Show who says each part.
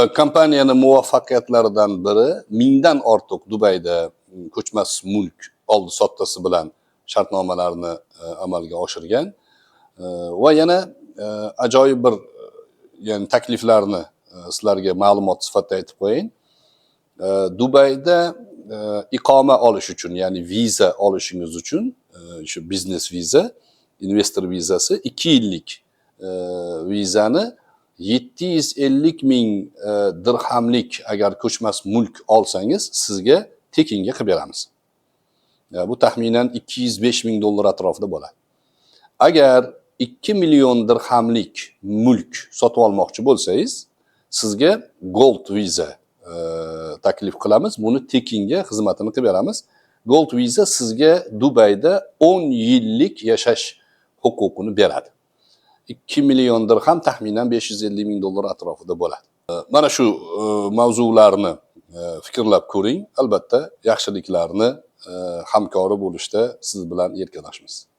Speaker 1: Kompaniyaning muvaffaqiyatlaridan biri mingdan ortiq Dubayda ko'chmas mulk oldi sottasi bilan shartnomalarni amalga oshirgan va yana ajoyib bir yani takliflarni sizlarga ma'lumot sifatida aytib qo'yayin. Dubayda iqoma olish uchun, ya'ni viza olishingiz uchun, shu biznes viza, investor vizasi 2 yillik vizani 750 ming dirhamlik agar ko'chmas mulk olsangiz sizga tekinga qilib beramiz. Bu taxminan 205 ming dollar atrofida bo'ladi. Agar 2 million dirhamlik mulk sotib olmoqchi bo'lsangiz, sizga gold viza taklif qilamiz. Buni tekinga xizmatini qilib beramiz. Gold viza sizga Dubayda 10 yillik yashash huquqini beradi. 2 million dirham taxminan 550 ming dollar atrofida bo'ladi. Mana shu mavzularni fikrlab ko'ring. Albatta, yaxshiliklarni hamkori bo'lishda siz bilan erkalashmiz.